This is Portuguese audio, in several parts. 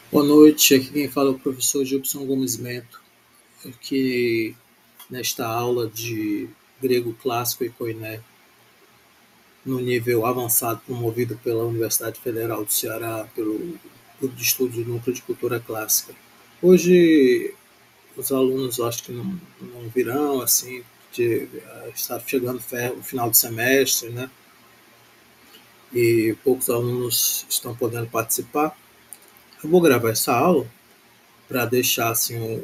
Boa noite, aqui quem fala é o professor Gilson Gomes Mento, aqui nesta aula de grego clássico e koiné, no nível avançado promovido pela Universidade Federal do Ceará, pelo Grupo de Estudos do Núcleo de Cultura Clássica. Hoje, os alunos acho que não virão, assim, de estar chegando o final do semestre, né? E poucos alunos estão podendo participar. Eu vou gravar essa aula para deixar assim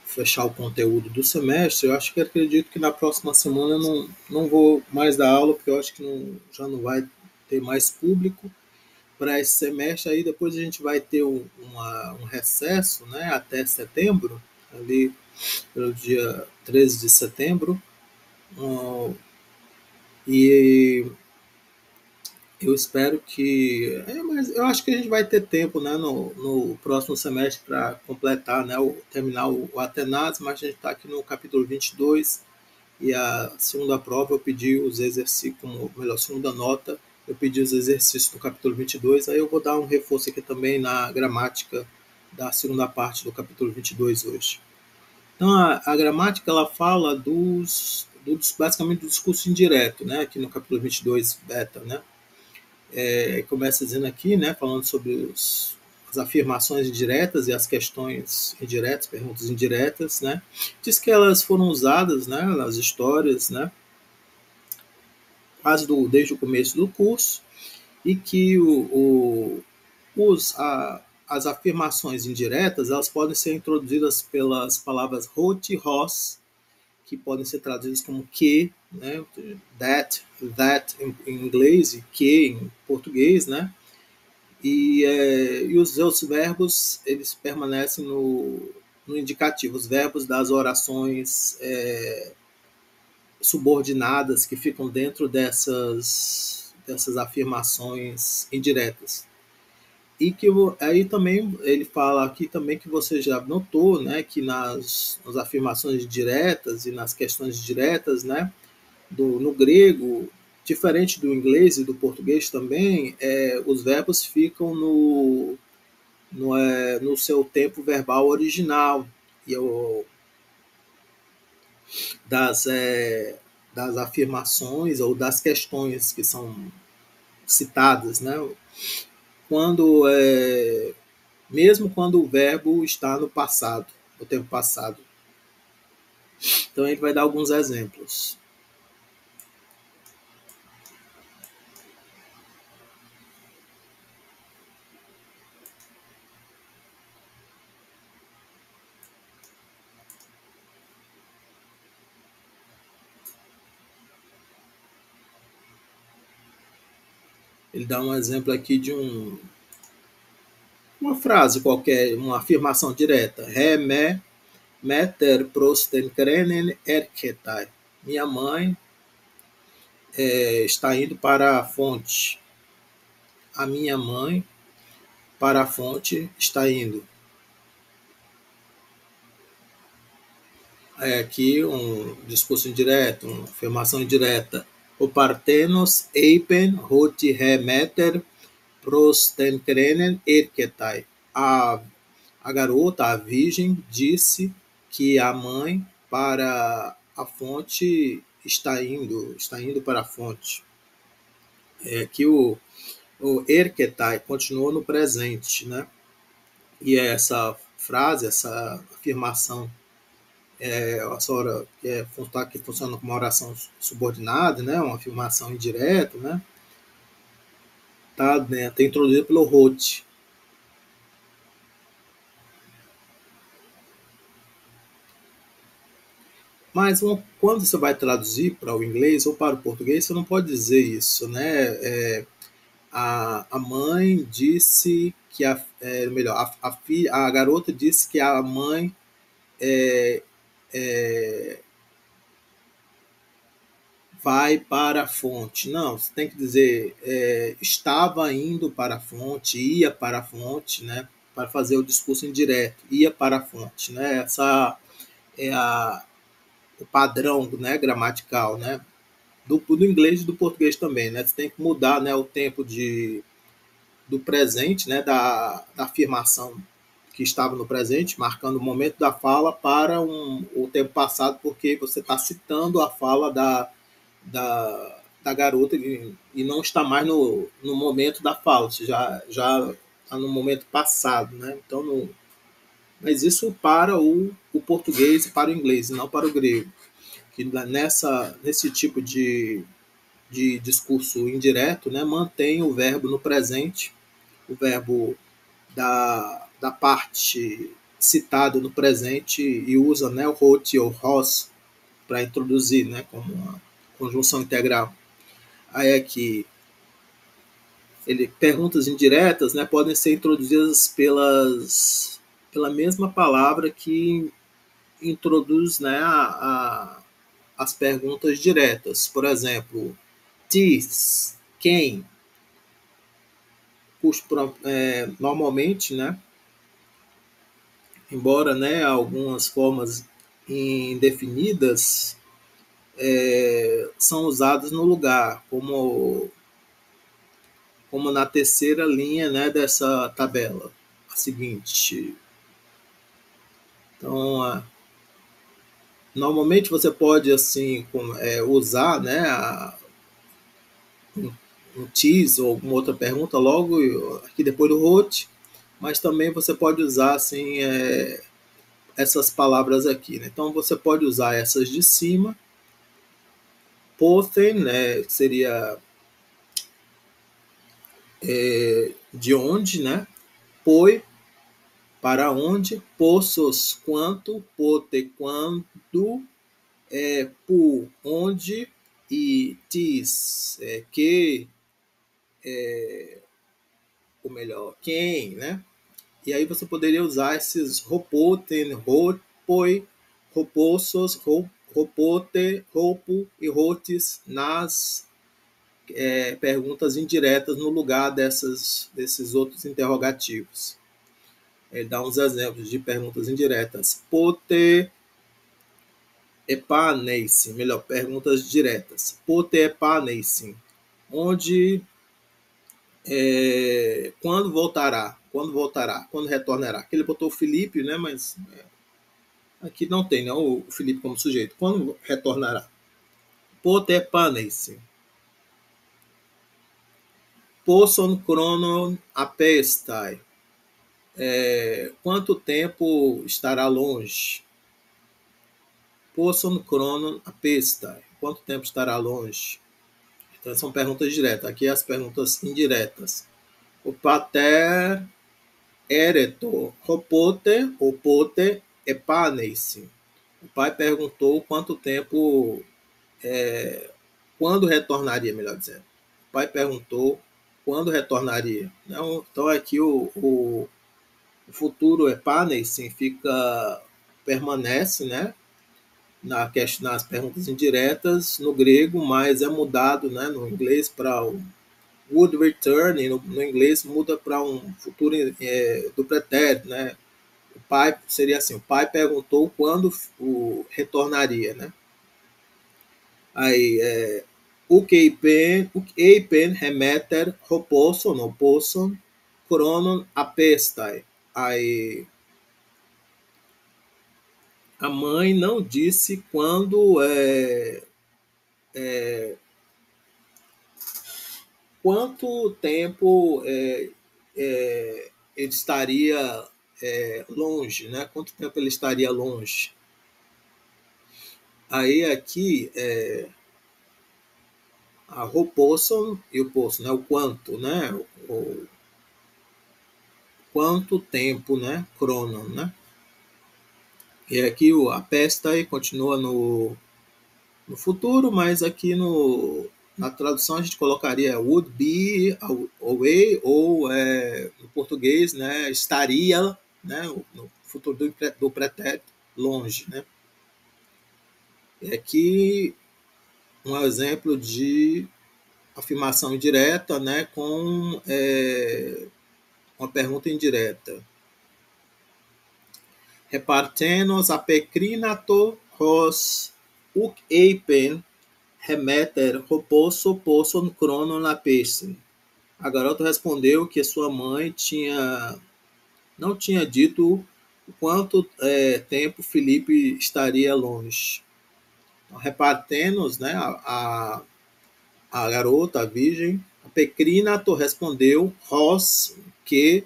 fechar o conteúdo do semestre. Eu acho que acredito que na próxima semana eu não vou mais dar aula, porque eu acho que já não vai ter mais público para esse semestre. Aí depois a gente vai ter um recesso, né, até setembro, ali pelo dia 13 de setembro. E eu espero que. Mas eu acho que a gente vai ter tempo, né, no próximo semestre para completar, né, terminar o Atenas, mas a gente está aqui no capítulo 22 e a segunda prova eu pedi os exercícios, como melhor, segunda nota, eu pedi os exercícios do capítulo 22, aí eu vou dar um reforço aqui também na gramática da segunda parte do capítulo 22 hoje. Então, a gramática ela fala basicamente do discurso indireto, né, aqui no capítulo 22, beta, né? Começa dizendo aqui, né, falando sobre as afirmações indiretas e as questões indiretas, perguntas indiretas, né? Diz que elas foram usadas, né, nas histórias, né, desde o começo do curso, e que as afirmações indiretas elas podem ser introduzidas pelas palavras hot e hos, que podem ser traduzidas como que, né, that em inglês e que em português, né? E os outros verbos eles permanecem no indicativo, os verbos das orações subordinadas que ficam dentro dessas afirmações indiretas. E que aí também ele fala aqui também que você já notou, né, que nas afirmações diretas e nas questões diretas, né, no grego, diferente do inglês e do português também, os verbos ficam no seu tempo verbal original. E das, das afirmações ou das questões que são citadas, né? Quando, mesmo quando o verbo está no passado, no tempo passado. Então ele vai dar alguns exemplos. Ele dá um exemplo aqui de uma frase qualquer, uma afirmação direta. Re, me, meter, prosten, krenen, erketai. Minha mãe está indo para a fonte. A minha mãe para a fonte está indo. Aqui um discurso indireto, uma afirmação indireta. O partenos eipen hoti remeter prostenkrenen erketai. A garota, a virgem, disse que a mãe para a fonte está indo para a fonte. Aqui o erketai continua no presente, né? E essa frase, essa afirmação essa hora que funciona como uma oração subordinada, né, uma afirmação indireta, né, tá introduzida pelo Roth. Mas quando você vai traduzir para o inglês ou para o português, você não pode dizer isso, né? A mãe disse que melhor, a garota disse que a mãe é, é, vai para a fonte. Não, você tem que dizer estava indo para a fonte, ia para a fonte, né? Para fazer o discurso indireto, ia para a fonte, né? Essa é o padrão, né, gramatical, né? Do inglês e do português também, né? Você tem que mudar, né, o tempo do presente, né, da afirmação que estava no presente, marcando o momento da fala para o tempo passado, porque você está citando a fala da garota e não está mais no momento da fala, você já está no momento passado, né? Então, mas isso para o português e para o inglês, não para o grego. Que nesse tipo de discurso indireto, né, mantém o verbo no presente, o verbo da parte citada no presente e usa, né, o hot ou hos para introduzir, né, como uma conjunção integral. Aí aqui perguntas indiretas, né, podem ser introduzidas pela mesma palavra que introduz, né, as perguntas diretas. Por exemplo, this, quem, normalmente, né, embora, né, algumas formas indefinidas são usadas no lugar, como na terceira linha, né, dessa tabela, a seguinte. Então, normalmente você pode assim usar, né, um tease ou alguma outra pergunta logo aqui depois do hot, mas também você pode usar assim essas palavras aqui, né? Então você pode usar essas de cima, pothen, né, seria de onde, né? Poi, para onde, possos, quanto, pote, quando, por onde, e tis, que, ou melhor, quem, né? E aí você poderia usar esses ropoten, ropoi, ropossos, ropote, ropo e rotes nas perguntas indiretas no lugar desses outros interrogativos. Ele dá uns exemplos de perguntas indiretas. Pote epaneisim, melhor, perguntas diretas. Pote epaneisim, onde, quando voltará, quando retornará. Aqui ele botou o Felipe, né, mas aqui não tem, né, o Felipe como sujeito. Quando retornará? Pote epaneisim. Posson chronon apestai. Quanto tempo estará longe? Posson chronon apestai. Quanto tempo estará longe? Então, são perguntas diretas. Aqui as perguntas indiretas. O pater ereto ropote, opote epaneisi. O pai perguntou quanto tempo, quando retornaria, melhor dizendo. O pai perguntou quando retornaria. Então aqui o futuro epaneisi permanece, né, nas perguntas indiretas no grego, mas é mudado, né, no inglês para o would return, no inglês muda para um futuro do pretérito, né? O pai seria assim, o pai perguntou quando retornaria, né? Aí, o eipen remeter hoposson, chronon apestai. Aí, a mãe não disse quanto tempo ele estaria longe, né? Quanto tempo ele estaria longe? Aí aqui a roposson e o poço, né? O quanto, né? O quanto tempo, né? Cronon, né? E aqui a pesta aí continua no futuro, mas aqui na tradução a gente colocaria would be away ou no português, né, estaria, né, no futuro do pretérito longe, né. E aqui um exemplo de afirmação indireta, né, com uma pergunta indireta. Repartenos apecrinato hos uk eipen remeter hoposo posson chronon apessin. A garota respondeu que sua mãe não tinha dito quanto tempo Felipe estaria longe. Então, repartendo, né, a garota, a virgem, a pecrinato respondeu Ross que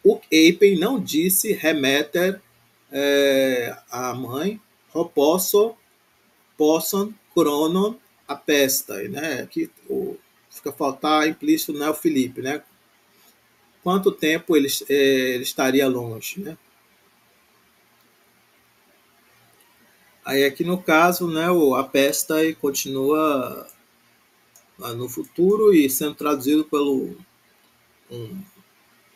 o Eipen não disse remeter a mãe, possam cronon a pesta, né? Aqui fica faltar implícito, né, o Felipe, né? Quanto tempo ele estaria longe, né? Aí aqui no caso, né, a pesta continua no futuro e sendo traduzido pelo um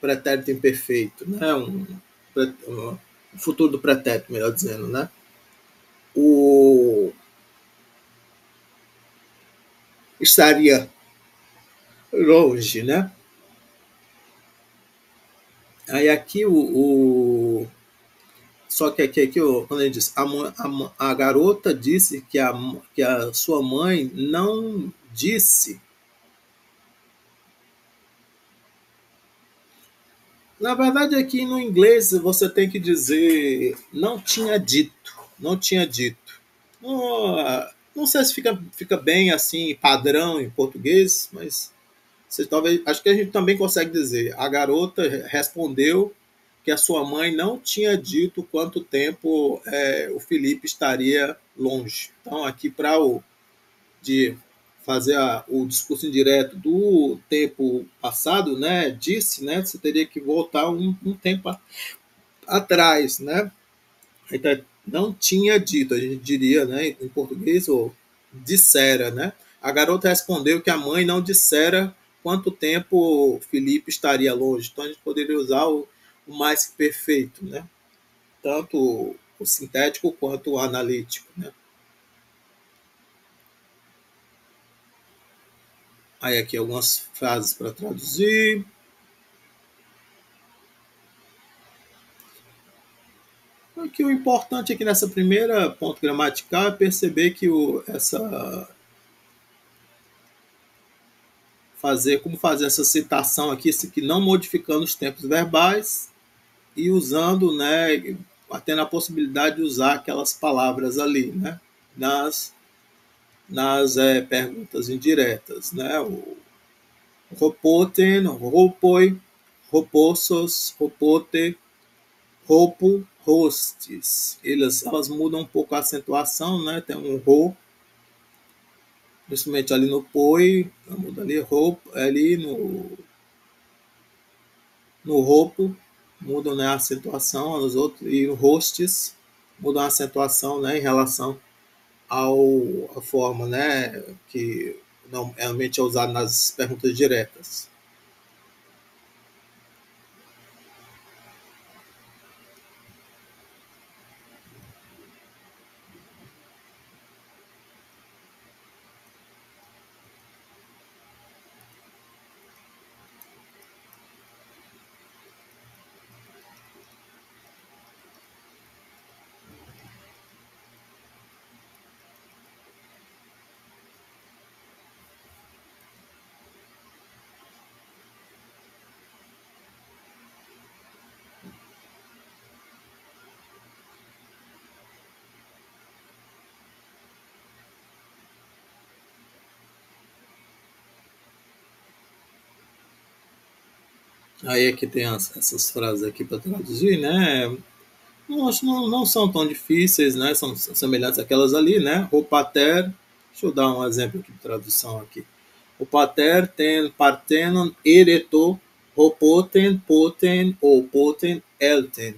pretérito imperfeito, né? Um futuro do pretérito, melhor dizendo, né? O estaria longe, né? Aí aqui só que aqui quando ele diz a garota disse que a sua mãe não disse. Na verdade, aqui no inglês você tem que dizer não tinha dito, não tinha dito. Não sei se fica bem assim, padrão em português, mas você talvez, acho que a gente também consegue dizer. A garota respondeu que a sua mãe não tinha dito quanto tempo o Felipe estaria longe. Então, aqui para de fazer o discurso indireto do tempo passado, né, disse, né, você teria que voltar um tempo atrás, né? Então, não tinha dito, a gente diria, né, em português, ou dissera, né? A garota respondeu que a mãe não dissera quanto tempo Felipe estaria longe. Então, a gente poderia usar o mais perfeito, né? Tanto o sintético quanto o analítico, né? Aí aqui algumas frases para traduzir. Aqui o importante aqui nessa primeira ponto gramatical é perceber que como fazer essa citação aqui, que não modificando os tempos verbais e usando, né, tendo a possibilidade de usar aquelas palavras ali, né, nas perguntas indiretas, né, o ropoten, ropoi, ropossos, ropote, roupo, hostes. Elas mudam um pouco a acentuação, né, tem um ro, principalmente ali no poi, muda ali, roupo, ali no roupo, mudam, né, a acentuação nos outros, e o hostes mudam a acentuação, né, em relação à forma, né, que não, realmente é usado nas perguntas diretas. Aí aqui tem essas frases aqui para traduzir, né? Não são tão difíceis, né? São semelhantes àquelas ali, né? O pater, deixa eu dar um exemplo aqui de tradução aqui. O pater ten partenon ereto, o poten ou poten elten.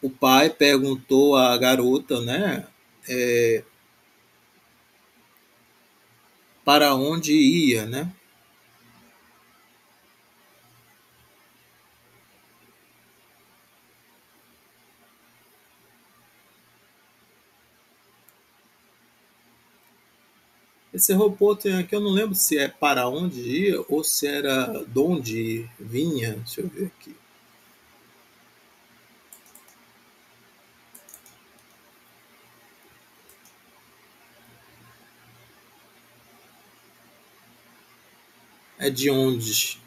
O pai perguntou à garota, né? Para onde ia, né? Esse Ropoten aqui eu não lembro se é para onde ia ou se era de onde vinha. Deixa eu ver aqui. É de onde?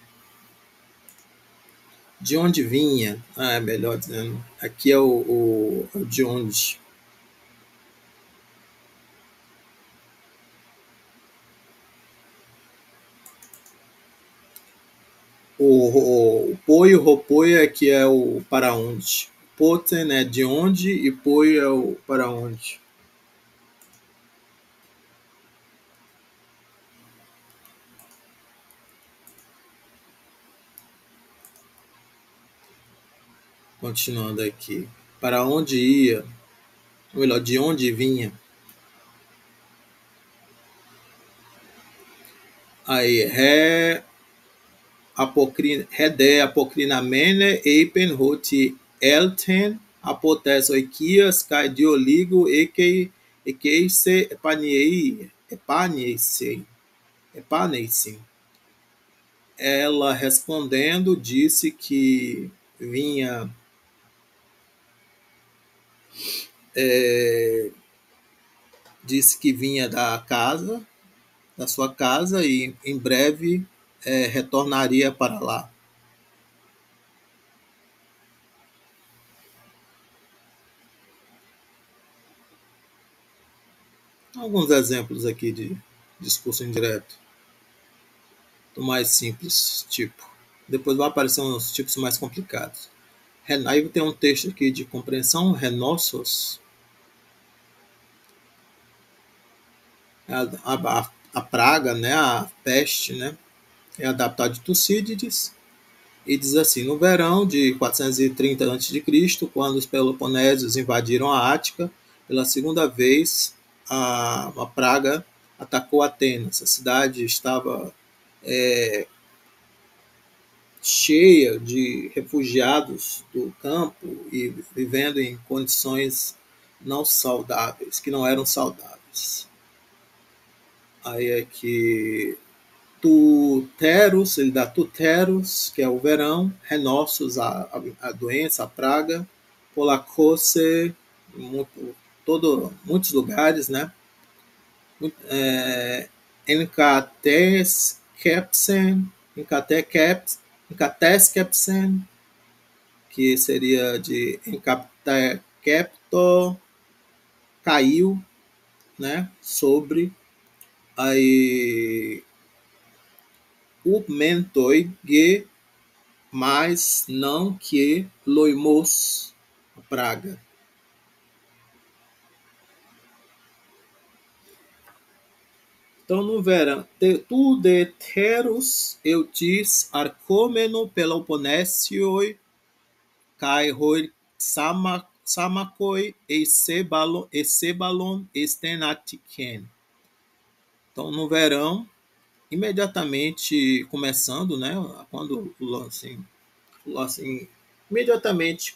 De onde vinha? É melhor dizendo. Aqui é o de onde. O poi e o ropoio é que é o para onde. Poten é de onde e poi é o para onde. Continuando aqui. Para onde ia? Ou melhor, de onde vinha? Aí, redé apocrinamene eipen hoti elten apotesoikias kai dioligo ekeise epaneisen. Ela respondendo disse que vinha é, disse que vinha da sua casa e em breve retornaria para lá. Alguns exemplos aqui de discurso indireto, do mais simples tipo. Depois vai aparecer uns tipos mais complicados. Aí tem um texto aqui de compreensão, renossos, a praga, né, a peste, né, é adaptado de Tucídides, e diz assim: no verão de 430 a.C., quando os peloponésios invadiram a Ática, pela segunda vez, uma praga atacou Atenas. A cidade estava cheia de refugiados do campo e vivendo em condições não saudáveis, que não eram saudáveis. Aí é que Tuteros, ele dá Tuteros, que é o verão, Renossos, a doença, a praga, Polacose, muitos lugares, né? É, Encateskepsen, Encateskepsen, que seria de Encaptecapto, caiu, né? Sobre aí o mentoi ge, mas não que loimos, a praga. Então, no verão, tu de teros eutis arcomeno peloponesioi kai hoi samakoi e sebalon estenatiken. Então, no verão, imediatamente começando, né, quando assim imediatamente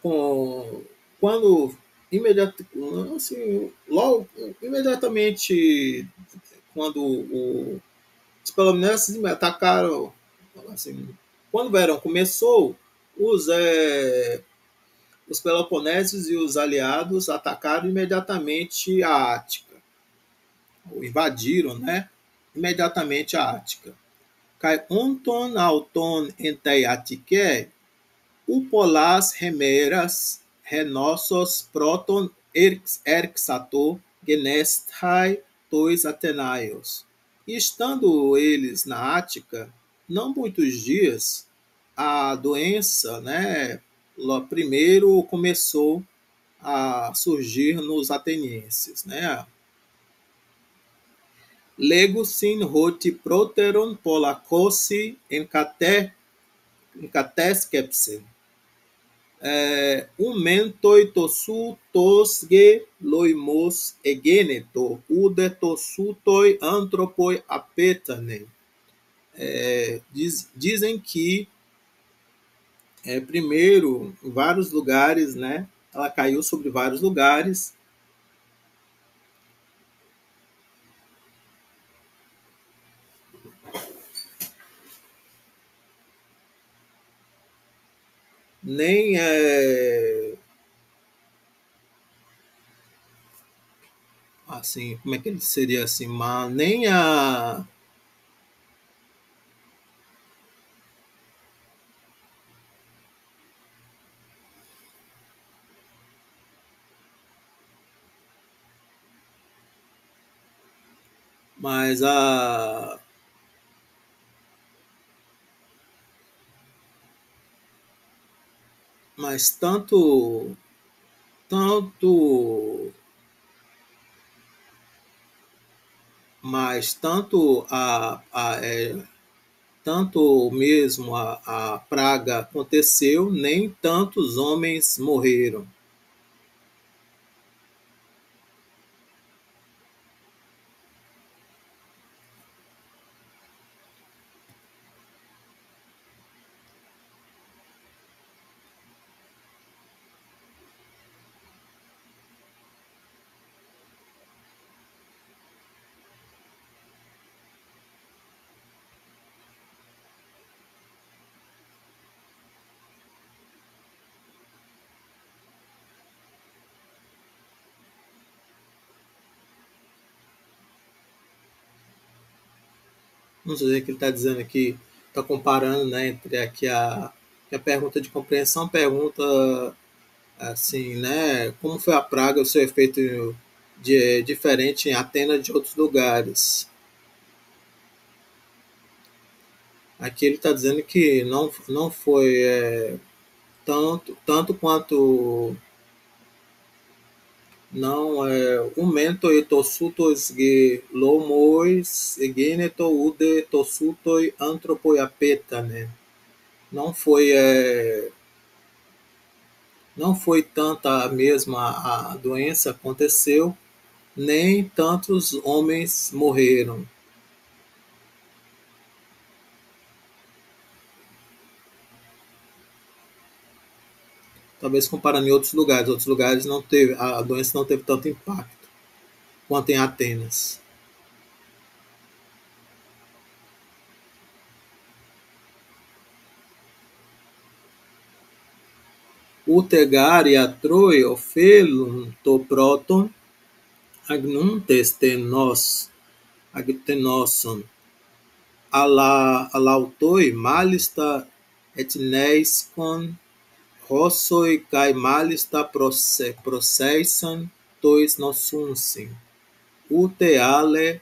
com quando assim, logo imediatamente quando os poloneses atacaram, assim, quando o verão começou, os os peloponésios e os aliados atacaram imediatamente a Ática, ou invadiram, né, imediatamente a Ática. Kai onton auton entei Atike, Upolas remeras renossos proton erxato genestai tois Atenaios. E estando eles na Ática, não muitos dias, a doença, né, primeiro começou a surgir nos atenienses, né? Legusin hoti proteron polacossi encateskepsen. Mentoi tosu tosge loimos egeneto, ude tosutoi antropoi apetanen. Dizem que primeiro em vários lugares, né? Ela caiu sobre vários lugares. Nem assim, como é que ele seria assim, mas nem a mas a mas tanto mas tanto mesmo a praga aconteceu, nem tantos homens morreram. Vamos dizer que ele está dizendo aqui, está comparando, né, entre aqui a pergunta de compreensão, pergunta assim, né, como foi a praga, o seu efeito diferente em Atenas de outros lugares. Aqui ele está dizendo que não foi tanto quanto não o mento e tossutos ge lomois e geneto ude tossutoi antropoiapeta, né? Não foi não foi tanta a mesma a doença aconteceu, nem tantos homens morreram. Talvez comparando em outros lugares não teve a doença não teve tanto impacto quanto em Atenas. Utegaria troi ofelum to proton agnum agtenoson alautoi malista etneiskon rossoi kai malista processan tois nossunsin uteale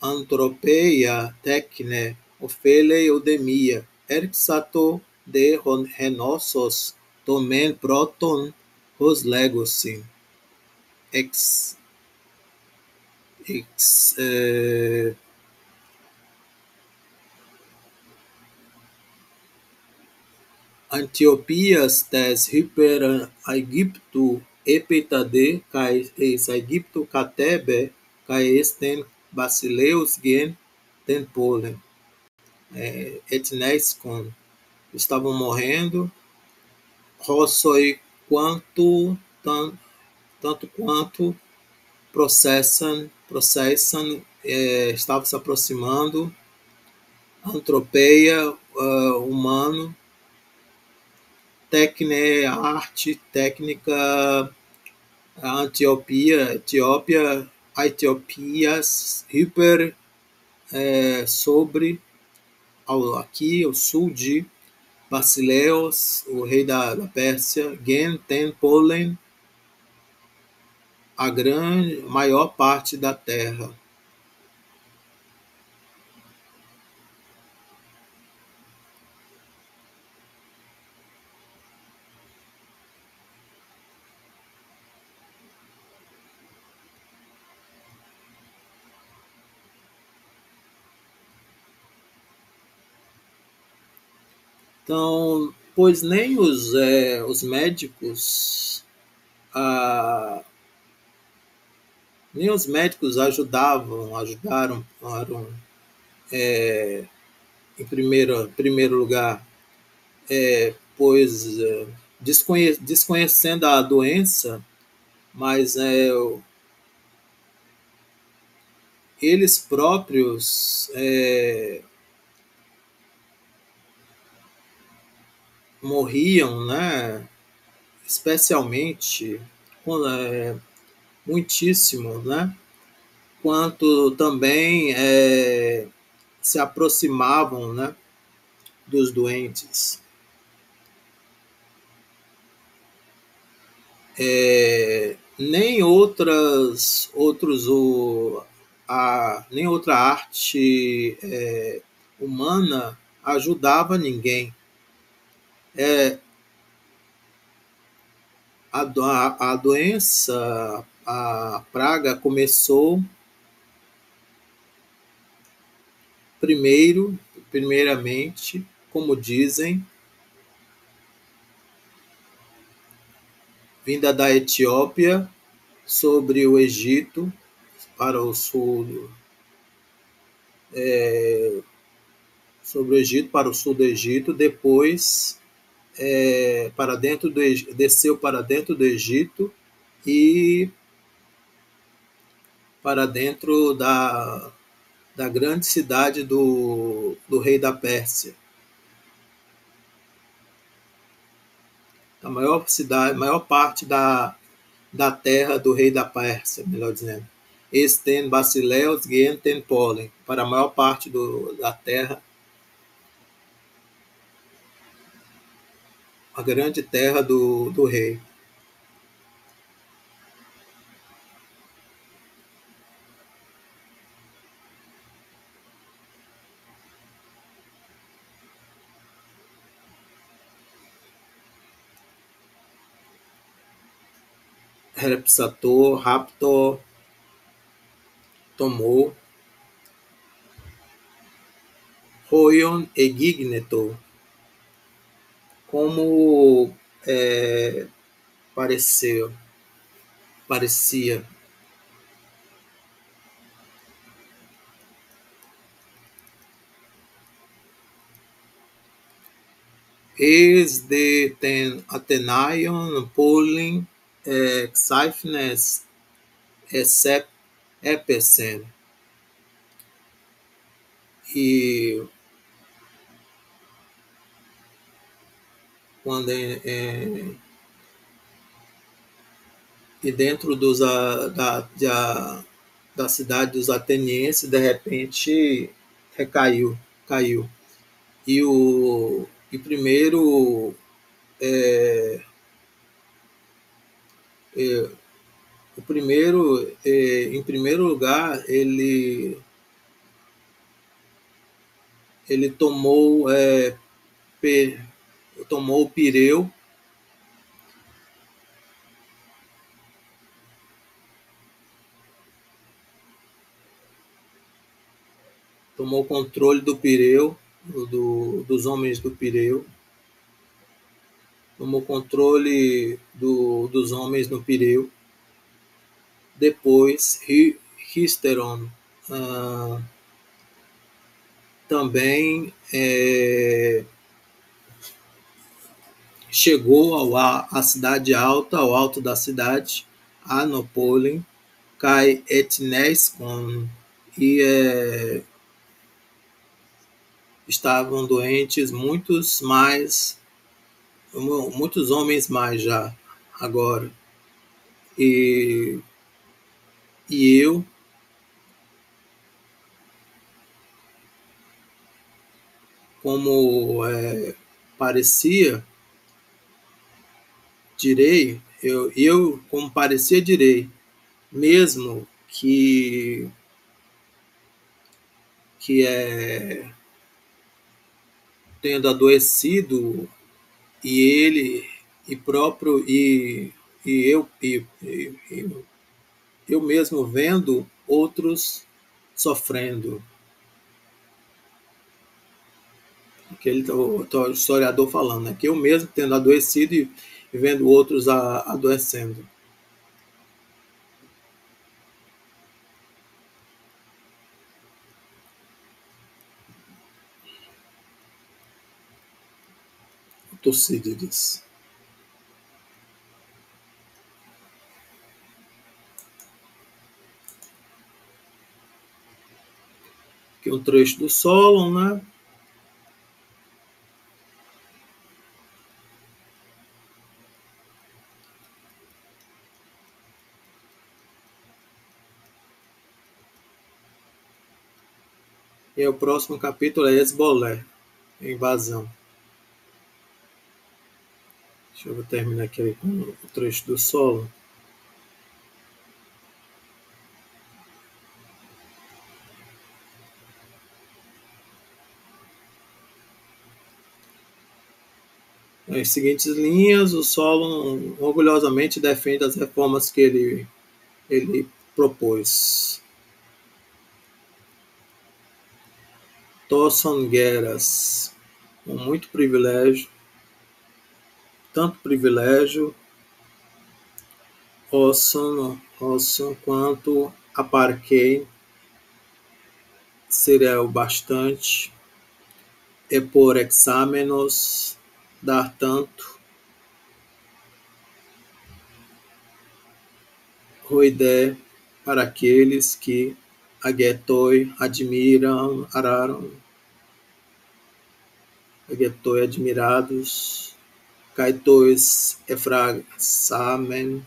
antropeia tecne ofele eudemia erxato de renossos tomen proton hos legosin ex ex Antiopias tes hyper Aegyptu epitade kai eis Aegyptu catebe kai esten basileus gen ten polen etnescon estavam morrendo rossoi tanto quanto processam estava se aproximando antropeia humano tecne arte técnica a Etiópia a Etiopias hyper sobre aqui ao sul de Basileus, o rei da Pérsia, Gen ten Polen, a maior parte da terra. Então, pois nem os médicos ah, nem os médicos ajudaram em primeiro lugar, pois desconhecendo a doença, mas eles próprios morriam, né? Especialmente, muitíssimo, né? quanto também se aproximavam, né, dos doentes. Nem nem outra arte humana ajudava ninguém. A doença, a praga começou primeiramente, como dizem, vinda da Etiópia sobre o Egito para o sul, sobre o Egito para o sul do Egito, depois desceu para dentro do Egito e para dentro da grande cidade do rei da Pérsia. A maior parte da terra do rei da Pérsia, melhor dizendo. Esten Basileus Genten Polen, para a maior parte da terra, a grande terra do rei. Herpsator, Raptor, tomou Roion e Gignetor, como parecia. Eis de ten Athenaion, Polin, Xaifnes, Epesen. E quando e dentro da cidade dos atenienses, de repente, caiu. E primeiro, em primeiro lugar, ele tomou o Pireu, tomou controle do Pireu, dos homens do Pireu, tomou controle dos homens no Pireu. Depois, Histeron também chegou à cidade alta, ao alto da cidade, Anopolin, Kai Etneskon, e estavam doentes muitos homens mais já agora. E eu, como parecia, como parecia, direi, mesmo que tendo adoecido, e ele e próprio e eu mesmo vendo outros sofrendo. O historiador falando, né, que eu mesmo tendo adoecido e vendo outros adoecendo. Tucídides. Aqui um trecho do Solon, né? E o próximo capítulo é Hezbollah, invasão. Deixa eu terminar aqui com o trecho do solo. Nas seguintes linhas, o Solon orgulhosamente defende as reformas que ele propôs. Tosson Gueras, com muito privilégio, tanto privilégio, Osson quanto aparquei seria o bastante, e por examenos dar tanto, roide para aqueles que aguetoi admiram, araram, aguetoi admirados, caitois efrasamen,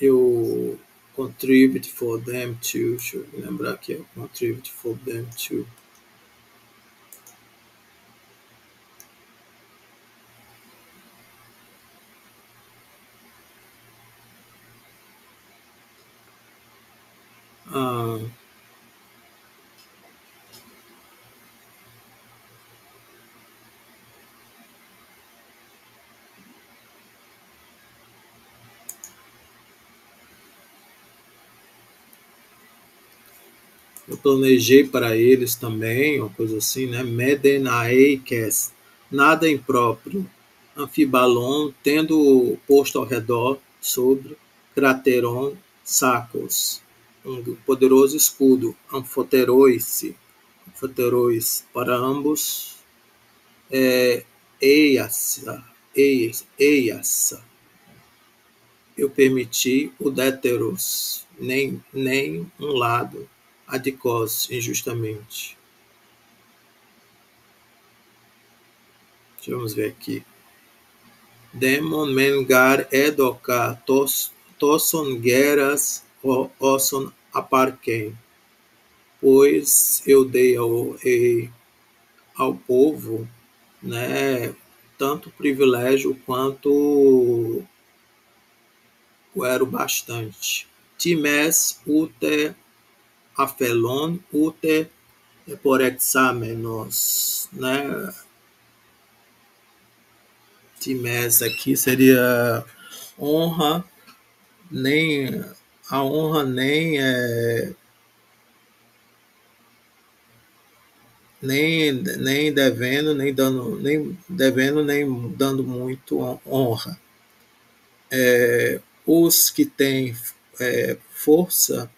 eu contribute for them to, deixa eu lembrar aqui, eu contribute for them to. Ah, eu planejei para eles também, uma coisa assim, né? Medenaeikes, nada impróprio, anfibalon, tendo posto ao redor, sobre, crateron, sacos, um poderoso escudo, anfoterois, para ambos, eiassa, eiassa, eu permiti o déteros, nem um lado, adicós, injustamente. Vamos ver aqui. Demon mengar edoca tosson gueras osson aparquem, pois eu dei ao povo, né, tanto privilégio quanto era o bastante. Times ute afelon ute por examenos, né? Times aqui seria honra, nem a honra nem devendo, nem dando, nem devendo, nem dando muito honra. Os que têm força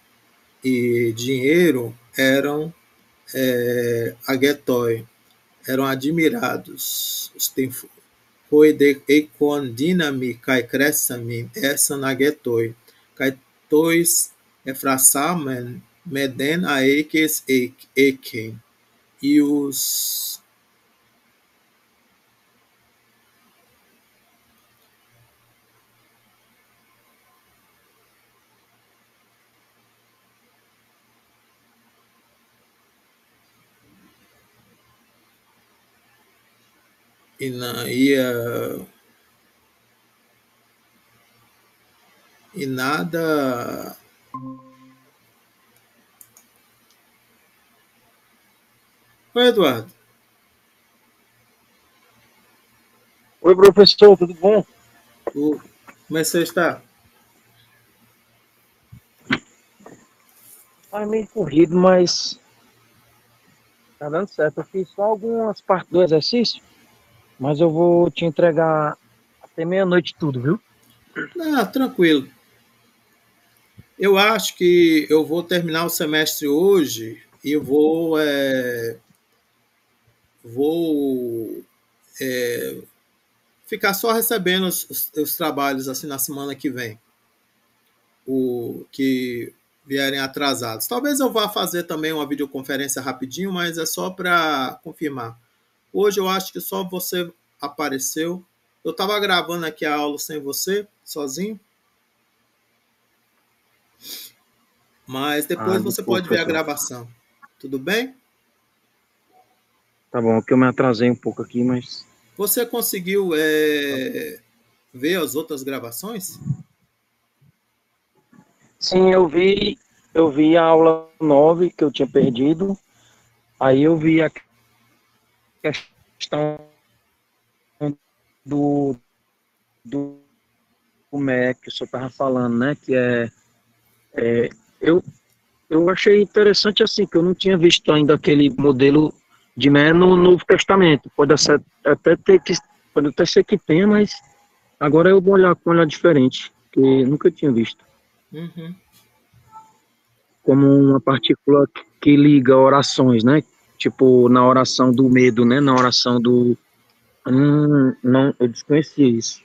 e dinheiro eram agetoi, eram admirados. Os tem foi de econ dinami kai crescami essa nagetoi. Kai tois efrasamen meden aekes eken. E os e nada. Oi, Eduardo. Oi, professor, tudo bom? Como é que você está? Tá meio corrido, mas tá dando certo. Eu fiz só algumas partes do exercício, mas eu vou te entregar até meia-noite tudo, viu? Ah, tranquilo. Eu acho que eu vou terminar o semestre hoje e vou ficar só recebendo os trabalhos assim na semana que vem. O que vierem atrasados. Talvez eu vá fazer também uma videoconferência rapidinho, mas é só para confirmar. Hoje eu acho que só você apareceu. Eu estava gravando aqui a aula sem você, sozinho, mas depois você Desculpa, pode ver a professor. gravação. Tudo bem? Tá bom, que eu me atrasei um pouco aqui, mas... Você conseguiu ver as outras gravações? Sim, eu vi a aula 9 que eu tinha perdido, aí eu vi a questão do, do MEC que o senhor estava falando, né, que eu, eu achei interessante assim, que eu não tinha visto ainda aquele modelo de Mé no Novo Testamento, até ter que, pode até ser que tenha, mas agora eu vou olhar com um olhar diferente, que nunca tinha visto. Uhum. Como uma partícula que liga orações, né? Tipo, na oração do medo, né? Na oração do... não, eu desconhecia isso.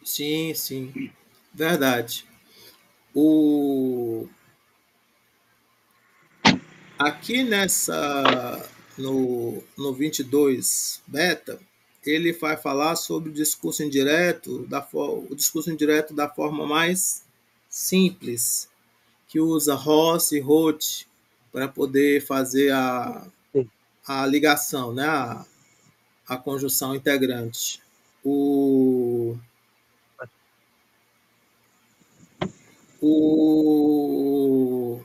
Sim, sim. Verdade. O... Aqui no 22 beta, ele vai falar sobre o discurso indireto, o discurso indireto da forma mais simples, que usa Ross e Roth para poder fazer a ligação, né? A conjunção integrante. O, o,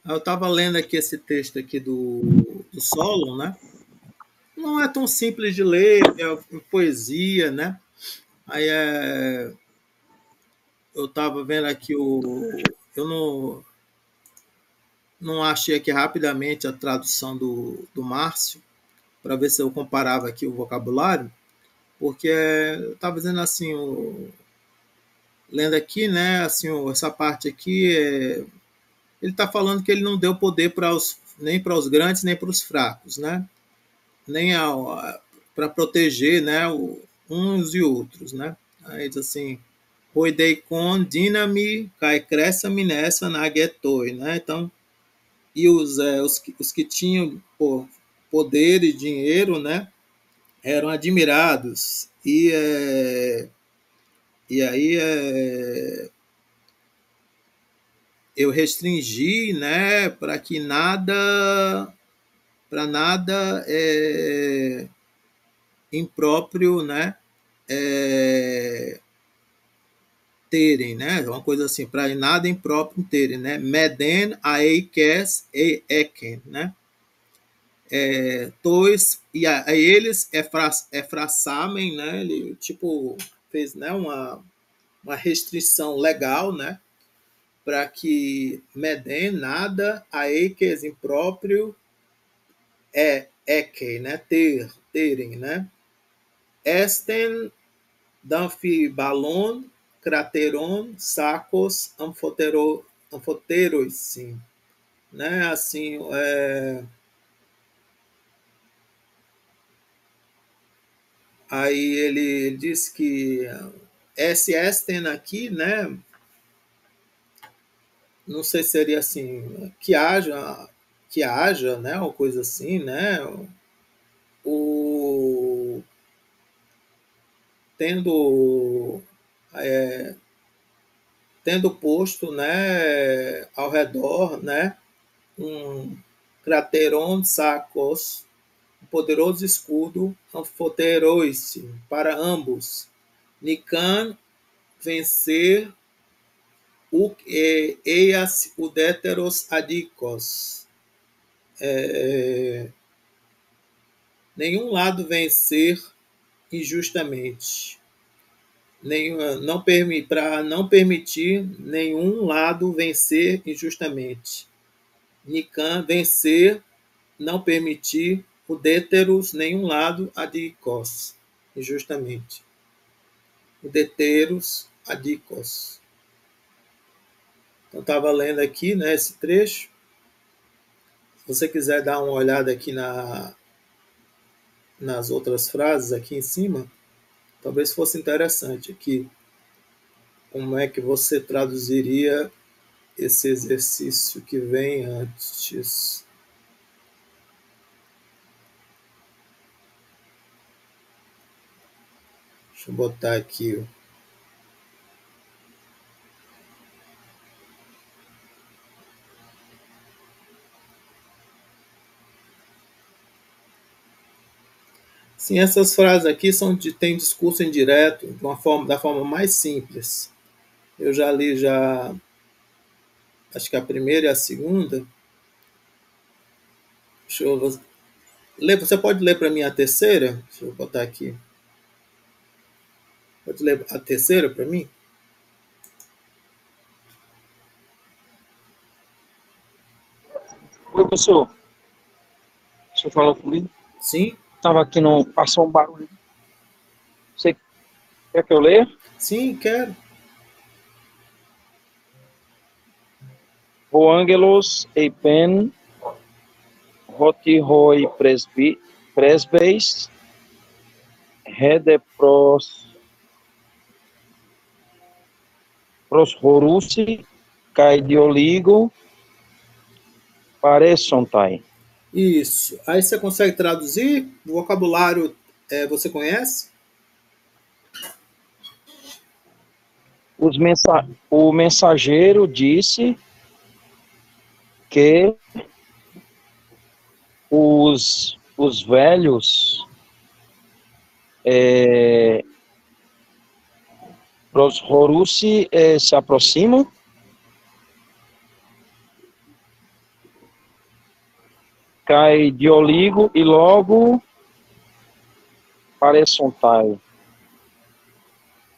eu estava lendo aqui esse texto aqui do Solon, né? Não é tão simples de ler, é poesia, né? Aí eu estava vendo aqui eu não achei aqui rapidamente a tradução do Márcio para ver se eu comparava aqui o vocabulário, porque eu estava dizendo assim, lendo aqui, né? Assim, essa parte aqui, ele está falando que ele não deu poder nem para os grandes nem para os fracos, né? Nem para proteger, né? Uns e outros, né? Aí diz assim, Roideikon dinami kai crescami nessa nagetoi, né? Então, e os que tinham poder e dinheiro, né? Eram admirados. E aí eu restringi, né? Para nada impróprio, né? É, terem, né? Uma coisa assim, para nada impróprio terem, né? Meden aeikes e eken, né? Tois e a eles efraçamen, né? Ele tipo fez, né? Uma restrição legal, né? Para que Meden nada aeikes impróprio eken, né? Terem, né? Esten Danfibalon, Crateron, Sacos, Amfoteros, sim. Né? Assim, aí ele diz que esse Esten aqui, né? Não sei se seria assim, que haja, né? Uma coisa assim, né? O, tendo tendo posto, né, ao redor, né, um crateron de sacos, um poderoso escudo anfoteroice para ambos. Nican vencer o eias udéteros adicos. Nenhum lado vencer injustamente. Para não permitir nenhum lado vencer injustamente. Nican vencer, não permitir o déteros nenhum lado adicos, injustamente. O deteros adicos. Então estava lendo aqui, né, esse trecho. Se você quiser dar uma olhada aqui nas outras frases aqui em cima, Talvez fosse interessante aqui. Como é que você traduziria esse exercício que vem antes? Deixa eu botar aqui. Sim, essas frases aqui têm discurso indireto da forma mais simples. Eu já li acho que a primeira e a segunda. Deixa eu ler, você pode ler para mim a terceira? Deixa eu botar aqui. Pode ler a terceira para mim? Oi, professor. Você falou comigo? Sim, Estava aqui no. Passou um barulho. Você quer que eu leia? sim, quero. O Angelos Eipen Hoti Hoi Presbeis Rede Proshorusi Caidioligo Paresontai. Isso. Aí você consegue traduzir? O vocabulário você conhece? O mensageiro disse que os velhos Proshorusi se aproximam. Cai Dioligo e logo Paresontai.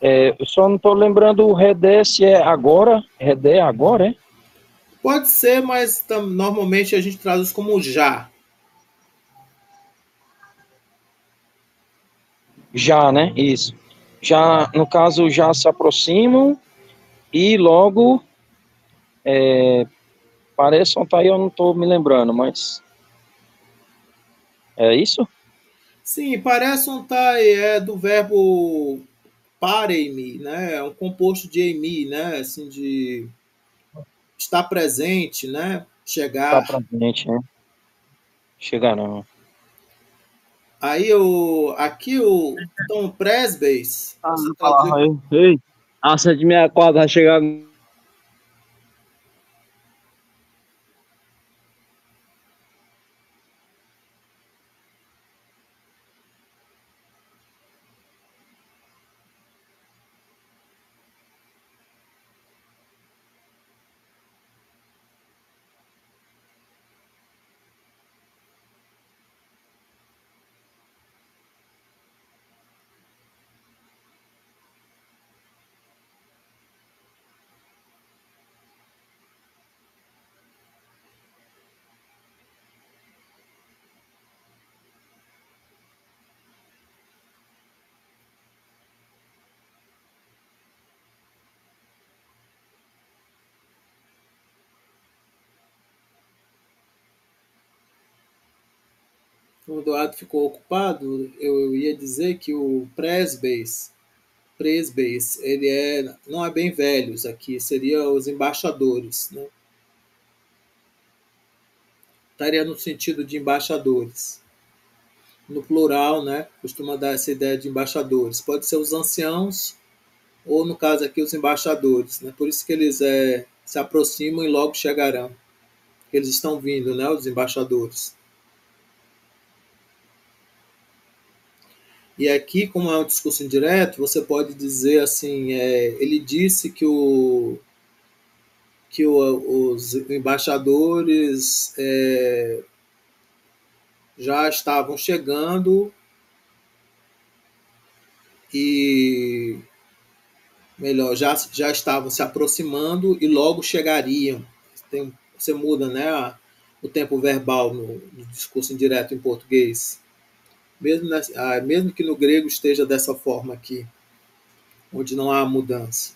Eu só não estou lembrando o Redé se é agora. Redé é agora, é? Pode ser, mas normalmente a gente traduz como já. Já, né? Isso. Já, no caso, já se aproximam e logo Paresontai, eu não estou me lembrando, mas é isso? Sim, parece um tai é do verbo parei-me, né? É um composto de emi, né? Assim, de estar presente, né? Tá Chegar. pra gente, né? Chegarão. Aí aqui então presbys, Ah, você eu traduziu. falava, ei, a 764 vai chegar. O Eduardo ficou ocupado. Eu ia dizer que o presbys, ele não é bem velhos aqui, seria os embaixadores, né? Estaria no sentido de embaixadores. No plural, né? Costuma dar essa ideia de embaixadores. Pode ser os anciãos ou, no caso aqui, os embaixadores, né? Por isso que eles se aproximam e logo chegarão. Eles estão vindo, né? Os embaixadores. E aqui, como é um discurso indireto, você pode dizer assim: ele disse os embaixadores já estavam chegando e, melhor, já estavam se aproximando e logo chegariam. Você muda, né, o tempo verbal no discurso indireto em português. Mesmo que no grego esteja dessa forma aqui, onde não há mudança.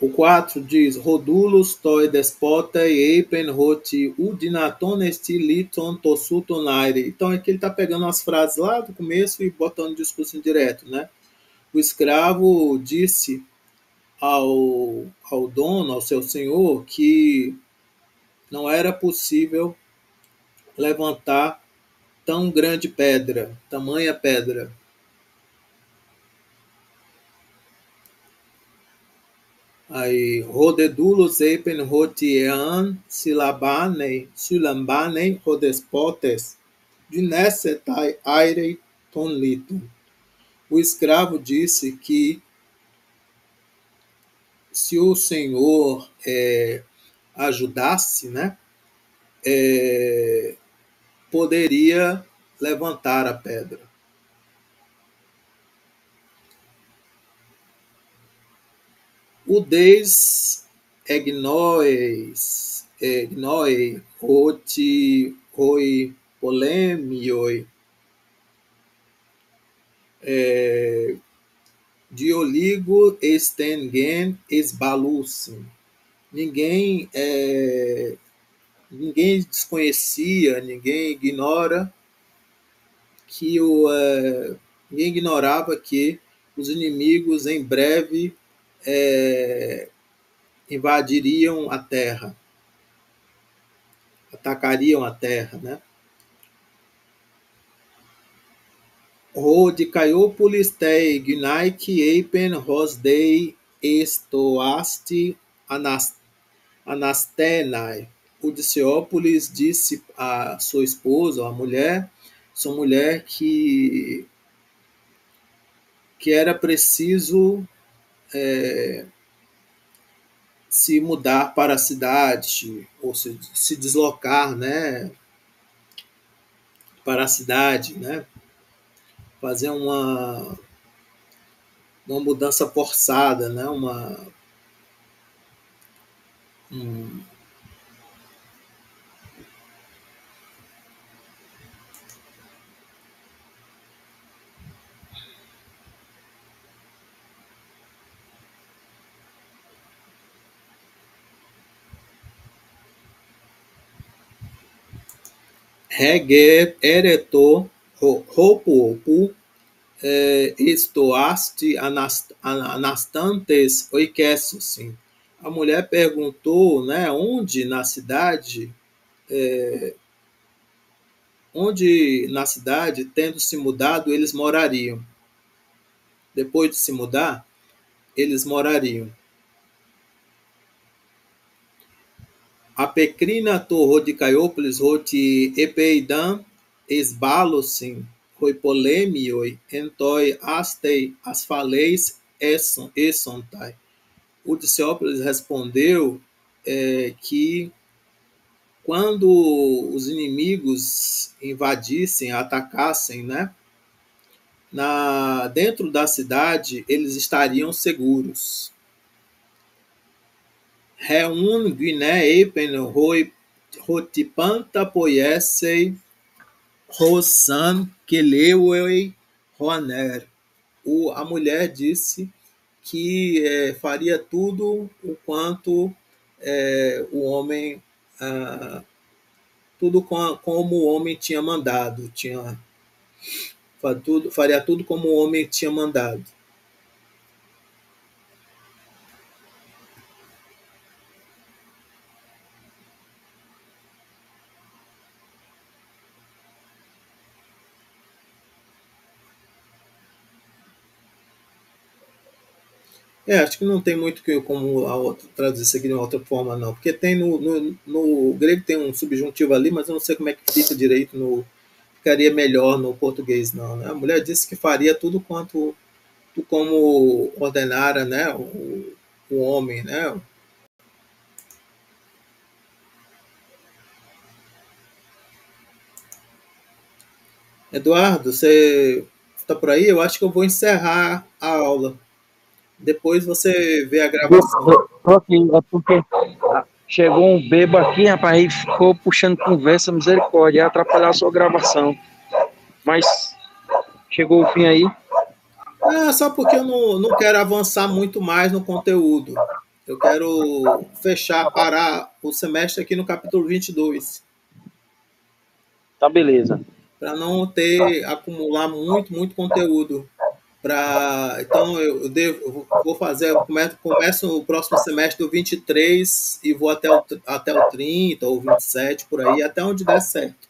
O 4 diz: Rodulos toi despota e eipen roti udinaton esti liton tossutonaire. Então aqui ele está pegando as frases lá do começo e botando o discurso indireto, né? O escravo disse ao dono, ao seu senhor, que não era possível levantar tão grande pedra, tamanha pedra. Aí, rodedulos eipen rotiean silambane rodespotes, dinessetai aire tonlitum. O escravo disse que se o senhor ajudasse, né, poderia levantar a pedra. O deis egnoei hoi polemioi dioligo estengen esbalucim. Ninguém desconhecia, ninguém ignorava que os inimigos em breve invadiriam a terra, atacariam a terra, né? Rodicaiópolis tei gnaiki eipen rosdei estoasti anastenai. O Diciópolis disse a sua esposa, a mulher, sua mulher, que era preciso se mudar para a cidade, ou se deslocar, né, para a cidade, né, fazer uma mudança forçada, né, Reger ereto hopuopu estoasti anastantes oikessosim. A mulher perguntou, né, onde na cidade, tendo se mudado, eles morariam. Depois de se mudar, eles morariam. A pecrina to rodicaiópolis roti epeidan esbalosim roipolemioi entoi astei asfaleis essontai. O Diciópolis respondeu que quando os inimigos invadissem, atacassem, né, dentro da cidade, eles estariam seguros. Reun Guiné eipen rotipanta poiessei Rosan Kelewei Roaner. A mulher disse que faria tudo o quanto o homem, tudo como o homem tinha mandado, faria tudo como o homem tinha mandado. Acho que não tem muito como traduzir isso aqui de uma outra forma, não. Porque tem no grego tem um subjuntivo ali, mas eu não sei como é que fica direito ficaria melhor no português, não. Né? A mulher disse que faria tudo como ordenara, né, o homem, né? Eduardo, você está por aí? Eu acho que eu vou encerrar a aula. Depois você vê a gravação. Tô aqui, é porque chegou um bebo aqui, rapaz, e ficou puxando conversa, misericórdia, ia atrapalhar a sua gravação. Mas chegou o fim aí. Só porque eu não quero avançar muito mais no conteúdo. Eu quero parar o semestre aqui no capítulo 22. Tá, beleza. Para não acumular muito conteúdo. Então, eu vou fazer, começo o próximo semestre do 23 e vou até o 30 ou 27, por aí, até onde der certo.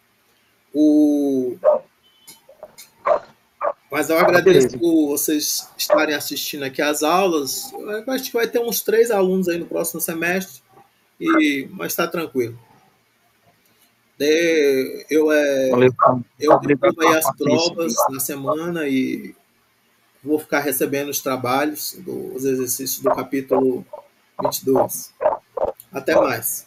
Mas eu agradeço por vocês estarem assistindo aqui às aulas. Eu acho que vai ter uns 3 alunos aí no próximo semestre, mas está tranquilo. Eu concluo aí as provas na semana e vou ficar recebendo os trabalhos, os exercícios do capítulo 22. Até mais.